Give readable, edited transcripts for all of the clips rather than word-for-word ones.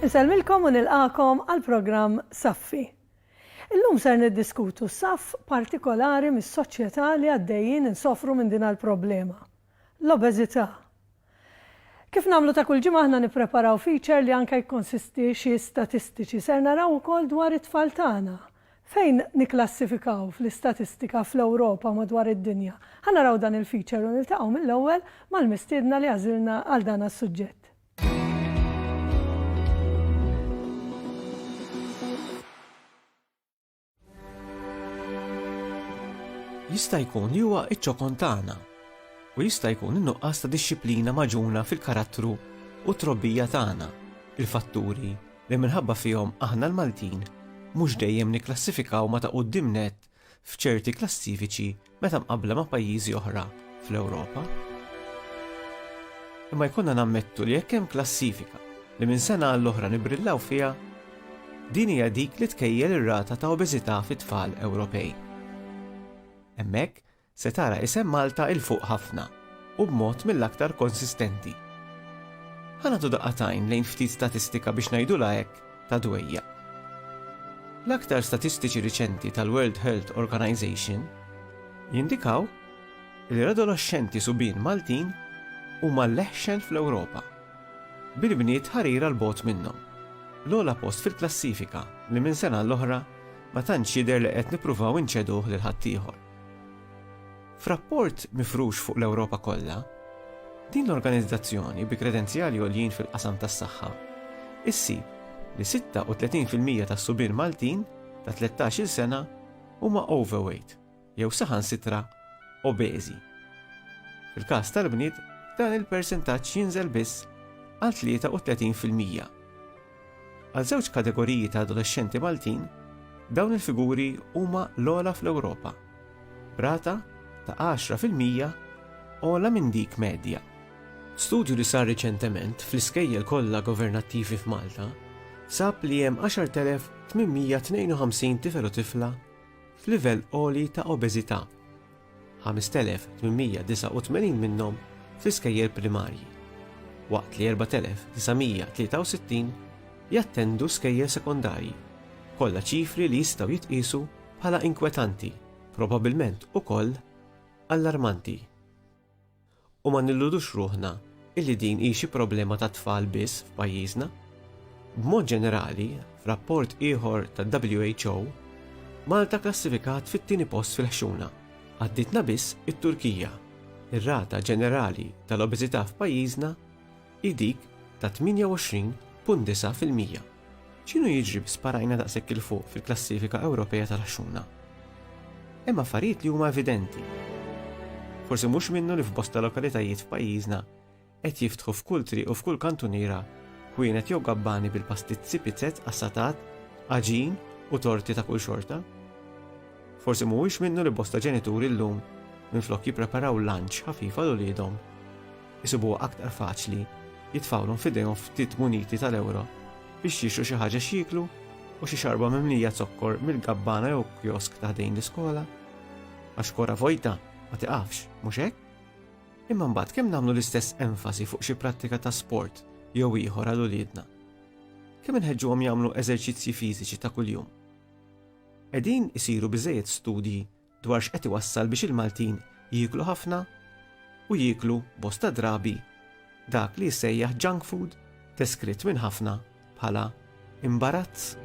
Inselmilkom u nilqakom għal-programm Saffi. Illum ser niddiskutu saff partikolari mis-soċjetà li għaddejjin insofru minn din għall-problema, l-obeżità. Kif nagħmlu ta' kull ġimgħa aħna nippreparaw feature li anke jkonsisti xi statistiċi ser naraw ukoll dwar it-tfal tagħna. Fejn niklassifikaw fl-istatistika fl-Ewropa madwar id-dinja. Ħanaraw dan il-feature u niltaqgħu mill-ewwel mal-mistiedna li għażilna għal dan is-suġġett. Jista' jkun li huwa iċ-ċokon tagħna u jista' jkun in-nuqqas ta' dixxilpina maġuna fil-karattru u trobbija tagħna, il-fatturi li minħabba fihom aħna l-Maltin mhux dejjem nikklassifikaw ma ta' qudiemnet f'ċerti klassifiċi meta mqabbla ma' pajjiżi oħra fl-Ewropa. Imma jkollna nammettu li jekk hemm klassifika li minn sena għall-oħra nibrillaw fiha, din hija dik li tkejjel ir-rata ta' obeżità fit-tfal Ewropej. Hemmhekk se tara isem Malta il fuq ħafna u b'mod mill-aktar konsistenti. Ħanagħtu daqqatajn lejn ftit statistika biex ngħidulha hekk ta' dwejja. L-aktar statistiċi riċenti tal-World Health Organization jindikaw li l-adolescenti subien Maltin huma l-eħxen fl-Ewropa, bil-bniet ħarira l-bot minnhom. L-ogħla post fil-klassifika li minn sena l-oħra ma tantx jidher li qed nippruvaw inċeduh lil ħaddieħor. F'rapport mifrux fuq l-Ewropa kollha, din l-organizzazzjoni bi kredenzjali għoljin fil-qasam tas-saħħa issib li 36% tas-subien Maltin ta' 13-il sena huma overweight jew saħansitra obeżi. Fil-każ tal-bniet dan il-persentaġġ jinżel biss għal 33%. Għal żewġ kategoriji ta' adolescenti Maltin dawn il-figuri huma l-ogħla fl-Ewropa, brata ta' 10% ogħla minn dik medja. Studju li sar riċentement fl-iskejjel kollha governattivi f'Malta sab li hemm 10,852 tifel u tifla f'livell għoli ta' obeżità, 5,889 minnhom fl-iskejjel primarji, waqt li 4,963 jattendu skejjel sekondarji, kollha ċifri li jistgħu jitqisu bħala inkwetanti, probabbilment ukoll allarmanti. U ma nilludux ruħna illi din hi xi problema ta' tfal biss f'pajjiżna. B'mod ġenerali, f'rapport ieħor tad-WHO, Malta klassifikat fit-tieni post fil-ħxuna, għadditna biss it-Turkija. Ir-rata ġenerali tal-obeżità f'pajjiżna hi dik ta' 28.9%. X'inhu jiġri sparajna daqshekk il fuq fil-klassifika Ewropea tal-ħxuna? Hemm affarijiet li huma evidenti. Forsi mhux minnu li f'bosta lokalitajiet f'pajjiżna qed jiftħu f'kull triq u f'kull kantuniera kwienet jew gabbani bil-pastizzi, pizzett, assatat, aġin u torti ta' kull xorta. Forsi mhuwiex minnu li bosta ġenituri llum minflok jippreparaw lunch ħafif għal uliedhom isibuha aktar faċli jitfawlhom f'idejhom ftit muniti tal-ewro biex jixtru xi ħaġa x'jieklu u xi xarba mimlija zokkor mill-gabbana jew kiosk ta' ħdejn l-iskola. Għax kora vojta ma tiqafx, mhux hekk? Imma mbagħad kemm nagħmlu l-istess enfasi fuq xi prattika ta' sport jew ieħor għal uliedna. Kemm inħeġġuhom jagħmlu eżerċizzji fiżiċi ta' kuljum. Qegħdin isiru biżejjed studji dwar x'qed iwassal biex il-Maltin jieklu ħafna u jieklu bosta drabi dak li jsejjaħ junk food deskritt minn ħafna bħala imbarazz.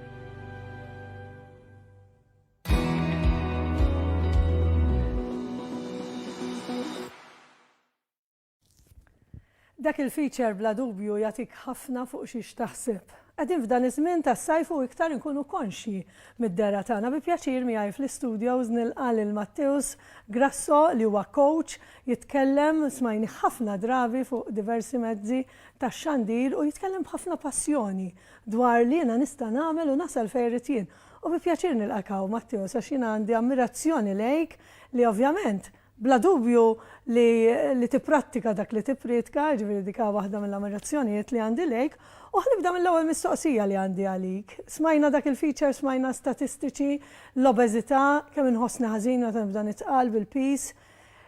Dak il-feature bla dubju jagħtik ħafna fuq xiex taħseb. Qegħdin f'dan iż-żmien tas-sajf u iktar inkunu konxji mid-dera tagħna. Bi pjaċir miegħi fl-istudios nilqa' lil Matteus Grasso li huwa coach jitkellem smajni ħafna drabi fuq diversi mezzi tax-xandir u jitkellem b'ħafna passjoni dwar li jiena nista' nagħmel u nasal fejn irid jien. U bi pjaċir nilqakaw Matteus għax jiena għandi ammirazzjoni lejk li ovvjament bla dubju li tipprattika dak li tippritka, ġifieri dik waħda mill-ammirazzjonijiet li għandi lejk, u ħnibda mill-ewwel mistoqsija li għandi għalik. Smajna dak il-feature, smajna statistiċi, l-obeżità, kemm inħossni ħażin meta nibda nitqal bil-peace.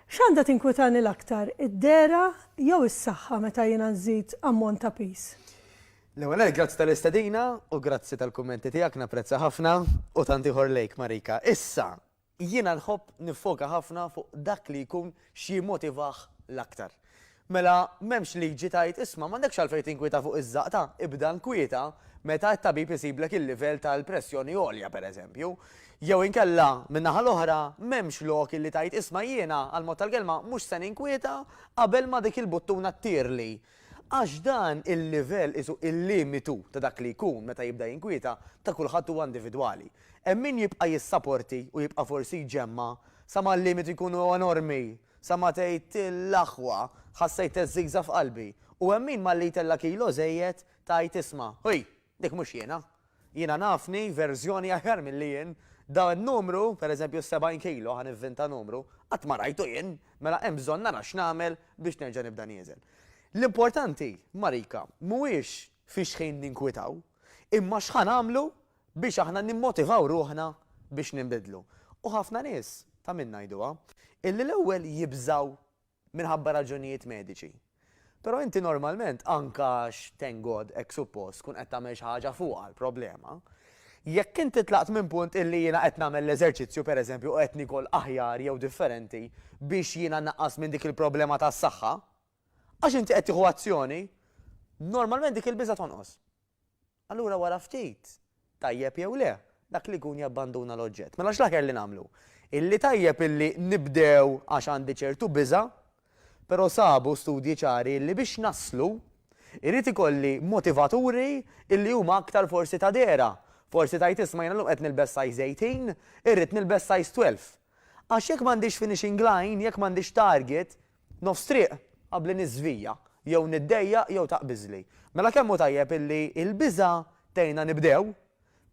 X'għandha tinkwetani l-aktar, id-dera jew is-saħħa meta jiena nżid ammont ta' peace? L-ewwel grazzi tal-istedina u grazzi tal-kummenti tiegħek napprezza ħafna u tanti lejk Marika. Issa, jiena nħobb nifoka ħafna fuq dak li jkun xi motivaħ l-aktar. Mela m'hemmx liġi tajt isma' m'għandekx għalfejn tinkwieta fuq iż-żaqta, ibda nkwieta meta t-tabib isiblek il-livell tal-pressjoni għolja pereżempju. Jew inkella min-naħa l-oħra m'hemmx lok li tajt isma' jiena għal-mod tal-kelma mhux se ninkwieta qabel ma dik il-buttuna ttirli. Għax dan il-livell isu il-limitu ta' dak li jkun meta jibda jinkwieta ta' kulħadd huwa individwali. Hemm min jibqa' jissapporti u jibqa' forsi jġemma sa ma l-limitu jkunu enormi, sa ma tgħid l-aħwa ħassejt teżżigża f'qalbi. U hemm min malli jtella kilo żejjed tgħid isma' ħoj, dik mhux jiena. Jiena nafni verżjoni aħjar milli jien. Da n-numru, pereżempju 70 kilo ħan ivvinta numru, qatt ma rajtu jien, mela hemm bżonn nara x'nagħmel biex nerġa' nibda nieżel. L-importanti, Marika, mhuwiex fiex ħin ninkwitaw, imma x'ħan għamlu biex aħna nimmotivaw ruħna biex nimbidlu. U ħafna nies ta' min ngħiduha illi l-ewwel jibżaw minħabba raġunijiet mediċi. Però inti normalment anka thank God hekk suppost kun qed tagħmel xi ħaġa fuqha l-problema. Jekk inti tlaqt minn punt illi jiena qed nagħmel l-eżerċizzju pereżempju qed nikol aħjar jew differenti biex jiena naqqas minn dik il-problema tas-saħħa, għax inti qed tieħu azzjoni, normalment dik il-biża' tonqos. Allura wara ftit, tajjeb jew le, dak li jkun jabbanduna l-oġġett. Mela x'laħjar li nagħmlu? Illi tajjeb illi nibdew għax għandi ċertu biża', però sabu studji ċari li biex naslu irid ikolli motivaturi illi huma aktar forsi ta' dera. Forsi tajt isma' jiena qed nilbes size 18, irrid nilbes size 12. Għax jekk m'għandix finishing line, jekk m'għandix target, nofs triq qabli niżvija, jew niddejja jew taqbiżli. Mela kemm hu tajjeb illi l-biża' tgħinna nibdew,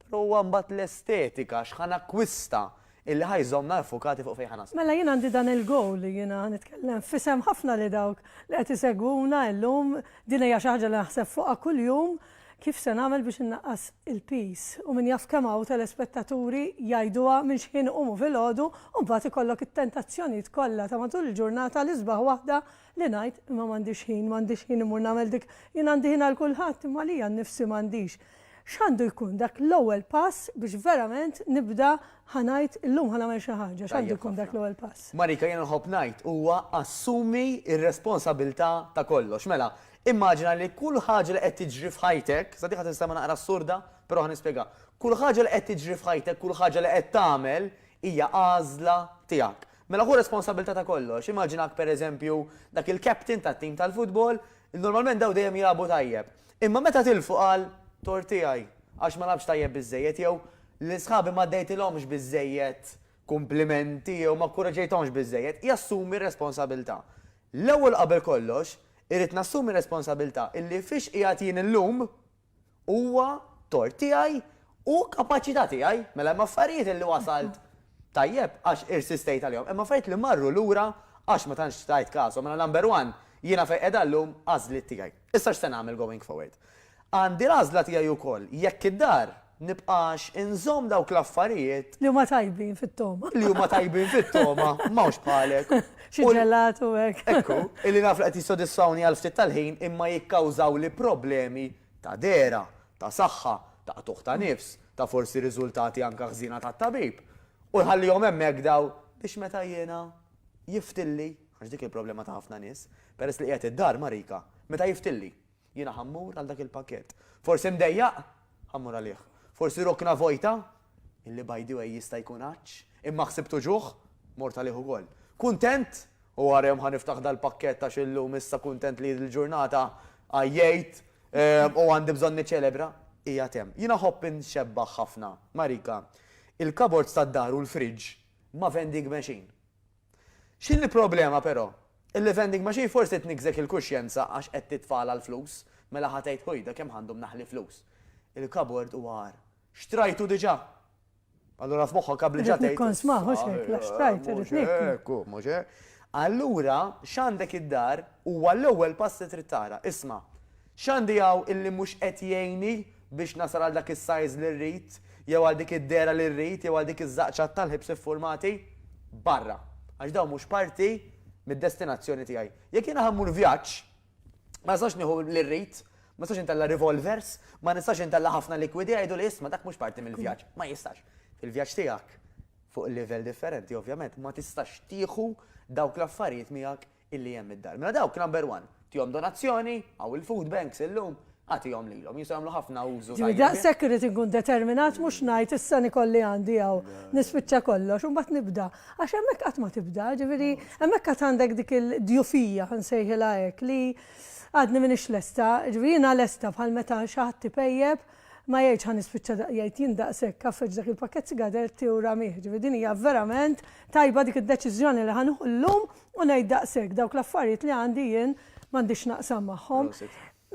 però huwa mbagħad l-estetika x'ħan akkwista illi ħajżomna affukati fuq fejn ħanas. Mela jien għandi dan il-gowl li jiena nitkellem fisem ħafna li dawk li qed isegwuna llum din hija xi ħaġa li naħseb fuqha kuljum kif se nagħmel biex innaqqas il-peace u min jaf kemm hawn telespettaturi jgħiduha minn x'ħin iqumu filgħodu u mbagħad ikollok it-tentazzjonijiet kollha ta' matul il-ġurnata li sbaħ waħda li ngħid imma m'għandix ħin imur nagħmel dik jien għandi ħin għal kulħadd imma li nnifsi m'għandix. X'għandu jkun dak l-ewwel pass biex verament nibda ħanajt illum ħanagħmel xi ħaġa, x'għandu jkun dak l-ewwel pass? Marika jiena nħobb ngħid huwa assumi r-responsabilità ta' kollox. Mela, immaġina li kull ħaġa li qed tiġri f'ħajtek, sa diħa tistema naqra assurda, però ħanispjega. Kull ħaġa li qed tiġri f'ħajtek, kull ħaġa li qed tagħmel hija għażla tiegħek. Mela hu responsabilità ta' kollox. Immaġinak pereżempju dak il-captain tat-tim tal-futbol, normalment daw dejjem jilagħbu tajjeb. Imma meta tilfu qal tor tiegħi għax ma labx tajjeb biżejjed jew l-isħabi ma ddejtilhomx biżejjed kumplimenti jew ma kuraġejthomx biżejjed, jassumi r-responsabilità. L-ewwel qabel kollox irrid nassumi responsabilità illi fiex qiegħed jien illum huwa tort tiegħi u kapaċità tiegħi. Mela hemm affarijiet illi wasalt tajjeb għax irsistejt għalihom. Hemm affarijiet li marru lura għax ma tantx tajt kasu. Mela number one jiena fejn qiegħda llum għażliet tiegħi. Issa x'se nagħmel going forward. Għandi l-għażla tiegħi wkoll jekk id-dar nibqax inżomm dawk l-affarijiet Li huma tajbin fit-toma. li huma tajbin fit-toma, m'hawnx bħalek. Xi ġelatu hekk. Ekku, illi naf li qed jissodisfawni għal ftit tal-ħin imma jikkawżaw li problemi ta' dera, ta' saħħa, ta' tuħ ta' nifs, ta' forsi riżultati anke ħżina tat-tabib. U nħallihom hemmhekk daw biex meta jiena jiftilli, għax dik il-problema ta' ħafna nies, peress li qiegħed id-dar Marika, meta jiftilli, jiena ħammur għal dak il-pakkett. Forsi mdejjaq, ħammur għalih. Forsi rokna vojta, illi by the way jista' jkun għaċ, imma ħsibtu ġuħ, mort għalih ukoll. Kuntent, u għarjem ħaniftaħ dal-pakket ta' xillum issa kuntent li l-ġurnata għajjejt u għandi bżonn niċċelebra, hija tem. Jiena ħobb inxebbaħ ħafna, Marika, il-kabords tad-dar u l-friġġ ma' vending machine. X'in il-problema però? Il-vending machine forsi tnikżek il-kuxjenza għax qed titfala l-flus, mela ħatejt ħojda kemm għandhom naħli flus. Il-kabord u għar. Xtrajtu diġà? Allura f'moħħok qabel ġa tgħid. Ikkun smaħ, mhux hekk, la xtrajt irid nikku. Mhux hekk. Allura x'għandek id-dar huwa l-ewwel pass li trid tara. Isma', x'għandi hawn illi mhux qed jgħinni biex nasal għal dak is-sajż li rrid, jew għal dik id-dera li rrid, jew għal dik iż-żaqċa tal-ħibs iffurmati barra. Għax dawn mhux parti mid-destinazzjoni tiegħi. Jekk jiena ħammur vjaġġ, ma nistax nieħu li rrid, Ma nistax intella revolvers, ma nistax intella ħafna likwidi għajdu li isma' dak mhux parti mill-vjaġġ. Ma jistax. Fil-vjaġġ tiegħek fuq il-livell differenti ovvjament, ma tistax tieħu dawk l-affarijiet miegħek illi hemm id-dar. Mela dawk number one, tihom donazzjoni, għaw il-food banks illum, għatihom lilhom, jisu jagħmlu ħafna użu. Daqshekk irid inkun determinat mhux ngħid issa nikolli għandi hawn nispiċċa kollox u mbagħad nibda. Għax hemmhekk qatt ma tibda, ġifieri hemmhekk qatt għandek dik il-djufija nsejħilha hekk li għadni minix lesta, ġifieri jiena lesta bħal meta xi ħadd tipejjeb ma jgħidx ħan nispiċċa jgħid jien daqshekk kaffeġ dak il-pakkett sigaretti u ramih. Ġifieri din hija verament tajba dik id-deċiżjoni li ħanuħu llum u ngħid daqshekk dawk l-affarijiet li għandi jien m'għandix naqsam magħhom.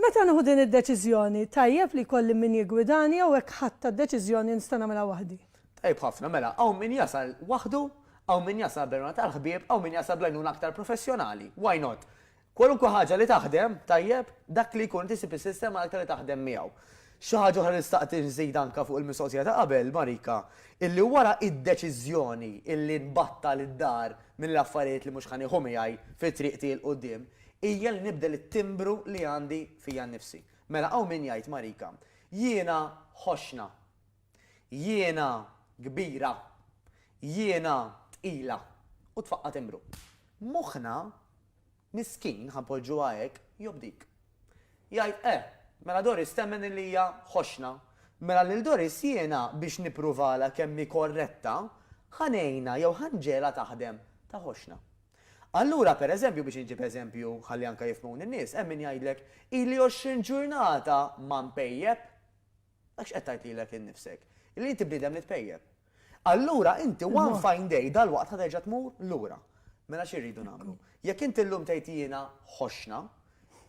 Meta nieħu din id-deċiżjoni, tajjeb li jkolli min jigwidani jew hekk ħadd d-deċiżjoni nista' nagħmilha waħdi. Tajb ħafna mela, hawn min jasal waħdu, hawn min jasal b'għajnuna tal-ħbieb, hawn min jasal b'għajnuna aktar professjonali. Why not? Kwalunkwe ħaġa li taħdem, tajjeb, dak li jkun tisib is-sistema aktar li taħdem miegħu. Xi ħaġa oħra li staqt inżid anke fuq il-mistoqsija ta' qabel, Marika, illi wara id-deċiżjoni illi nbattal id-dar mill-affarijiet li mhux ħanieħu miegħi fit-triq tiegħi l qudiem hija li nibdel it-timbru li għandi fija nnifsi. Mela hawn min jgħid Marika, jiena ħoxna, jiena kbira, jiena tqila u tfaqqa timbru. Moħħna miskin ħanpoġġu hekk jobdik. Jgħid mela Doris temmen li hija ħoxna, mela lil Doris jiena biex nippruvala kemm hi korretta ħanejna jew ħanġela taħdem ta' ħoxna. Allura, per eżempju, biex inġib eżempju ħalli anke jifhmun in-nies, hemm min jgħidlek ili 20 ġurnata ma mpejjeb, għax qed tgħid lilek innifsek, illi inti bniedem li tpejjeb. Allura inti one fine day dalwaqt ħaterġa' tmur lura. Mela x'irridu nagħmlu? Jekk inti llum tgħid jiena ħoxna,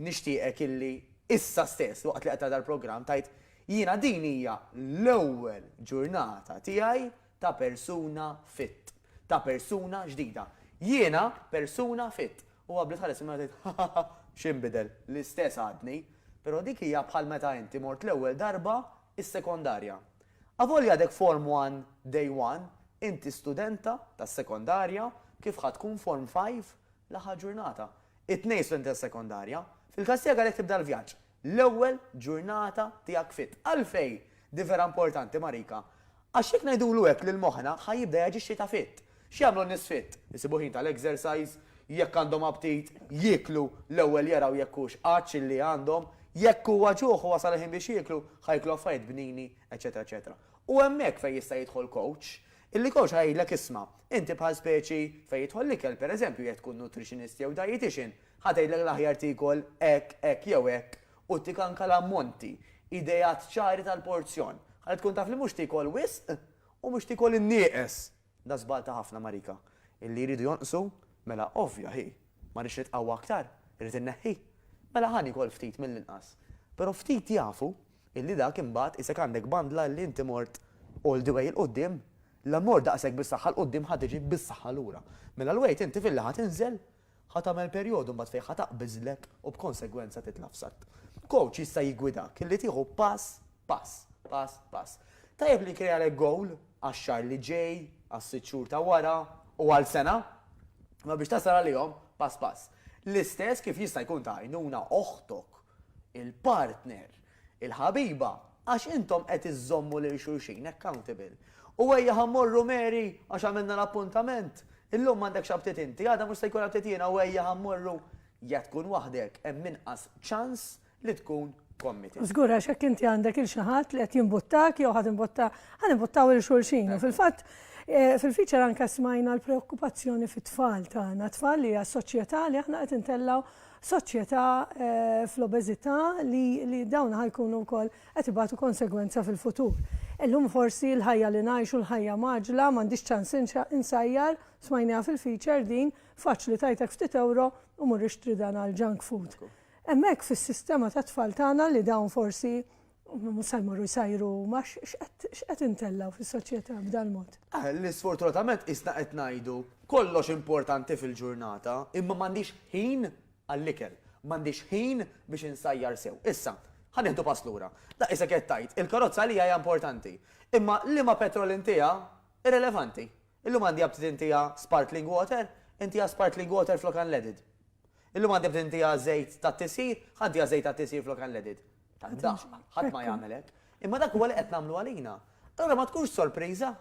nixtieqek illi issa stess waqt li qed tagħmel programm tgħid jiena din hija l-ewwel ġurnata tiegħi ta' persuna fit, ta' persuna ġdida. Jiena persuna fit. U għabli tħares imma tgħid x'inbidel l-istess għadni, però dik hija bħal meta inti mort l-ewwel darba is-sekondarja. Avolja dek Form 1 Day 1, inti studenta tas-sekondarja kif ħad tkun Form 5 l-aħħar ġurnata. It-tnejn studenti tas-sekondarja, fil-każ tiegħek għalhekk tibda l-vjaġġ. L-ewwel ġurnata tiegħek fit. Għalfejn di vera importanti Marika. Għax jekk ngħidulu hekk lil moħħna ħajjibda jaġixxi ta' fit. X'jagħmlu n-nies fit? Isibu ħin tal-exercise, jekk għandhom aptit, jieklu l-ewwel jaraw jekk hux qaċ li għandhom, jekk huwa ġuħ u wasal ħin biex jieklu, ħajklu affarijiet bnini, eċetera, eċetera. U hemmhekk fejn jista' jidħol coach, illi coach ħajlek isma' inti bħal speċi fejn jidħol l-ikel pereżempju jekk tkun nutritionist jew dietitian, ħatejdlek l-aħjar tikol hekk jew hekk u tik anke l-ammonti, idejat ċari tal-porzjon. Ħalli tkun taf li mhux tikol wisq u mhux tikol in-nieqes. Da żbal ta' ħafna Marika. Illi jridu jonqsu, mela ovvja hi, ma rridx nitqawwa aktar, irrid inneħħi. Mela ħani kol ftit mill-inqas. Però ftit jafu illi dak imbagħad isek għandek bandla li inti mort all the way il-qudiem, l-ammor daqshekk bis-saħħa l-qudiem ħad tiġi bis-saħħa lura. Mela l-wejt inti fil ħadd inżel, ħadd tagħmel perjodu mbagħad fejn ħadd taqbiżlek u b'konsegwenza titlafsat. Coach jista' jigwidak illi tieħu pass. Tajjeb li krealek goal għax-xahar li ġej, għas-sitt xhur ta' wara u għal sena, ma biex tasal għalihom pass. L-istess kif jista' jkun ta' għajnuna oħtok, il-partner, il-ħabiba, għax intom qed iżommu lil xulxin accountable. U ejja ħammorru Mary għax għamilna l-appuntament. Illum m'għandek xabtit inti, għadha mhux se jkun abtit jiena u ejja ħammorru. Jekk tkun waħdek hemm inqas ċans li tkun committed. Żgur għax hekk inti għandek il xi ħadd li qed jimbuttak jew ħanimbuttaw il xulxin. U fil-fatt fil-feature anke smajna l-preokkupazzjoni fit-tfal tagħna, tfal li hija soċjetà li aħna qed intellgħu soċjetà fl-obeżità li dawn ħajkunu wkoll qed ibagħtu konsegwenza fil-futur. Illum forsi l-ħajja li ngħixu l-ħajja maġla m'għandix ċans insajjar smajniha fil-feature din faċli tajtek ftit euro u mur ixtri dan għal junk food. Hemmhekk fis-sistema tat tfal tagħna li dawn forsi musajmuru jsajru ma x'qed intellaw fis-soċjetà b'dan mod. L-isfortunatament isna qed ngħidu kollox importanti fil-ġurnata, imma m'għandix ħin għall-ikel, m'għandix ħin biex insajjar sew. Issa, ħanieħdu pass lura. Da issa qed tgħid, il-karozza li hija importanti, imma liema petrol intija irrelevanti. Illum għandi abtit intija sparkling water, intija sparkling water flok unleaded. Illum għandi abtit intija żejt tat-tisir, ħaddiha żejt tat-tisir flok unleaded. Tandaq, ħadd ma jagħmelek. Imma dak huwa li qed nagħmlu għalina. Allura ma tkunx sorpriża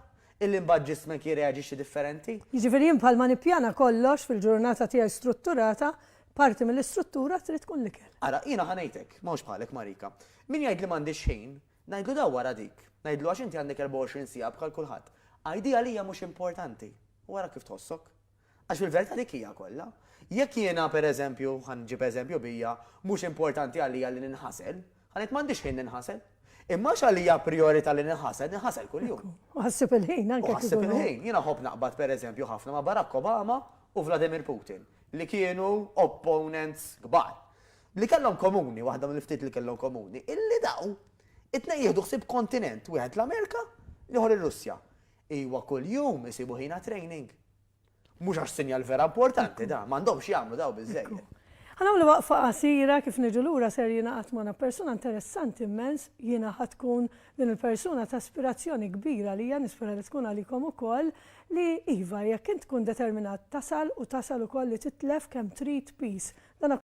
illi mbagħad ġismek jirreaġixxi differenti. Jiġifieri jien bħalma nippjana kollox fil-ġurnata tiegħi strutturata, parti mill-istruttura trid tkun l-ikel. Ara, jiena ħanejtek, mhux bħalek Marika. Min jgħid li m'għandix ħin, ngħidlu daw wara dik. Ngħidlu għax inti għandek 24 sija bħal kulħadd. Għajdi għalija mhux importanti. Wara kif tħossok. Għax fil-verità dik hija kollha. Jekk jiena pereżempju, ħanġib eżempju bija, mhux importanti għalija li ninħasel, ħanet m'għandix ħin ninħasel. Imma x'għalija priorità li ninħasel kuljum. Ħassib il-ħin anke. Ħassib il-ħin. Jiena ħobb naqbad pereżempju ħafna ma' Barack Obama u Vladimir Putin li kienu opponents kbar. Li kellhom komuni, waħda mill-ftit li kellhom komuni, illi daw it-tnejn jieħdu ħsieb kontinent, wieħed l-Amerika, ieħor ir-Russja. Iwa kuljum isibu ħina training. Mhux għax sinjal vera importanti da, m'għandhomx jagħmlu daw biżejjed. Ħanamlu waqfa qasira kif niġu lura ser jingħaqad ma' persuna interessanti immens, jiena ħatkun din il-persuna ta' aspirazzjoni kbira li hija nispera li tkun għalikom ukoll li iva jekk int tkun determinat tasal u tasal ukoll li titlef kemm trid peace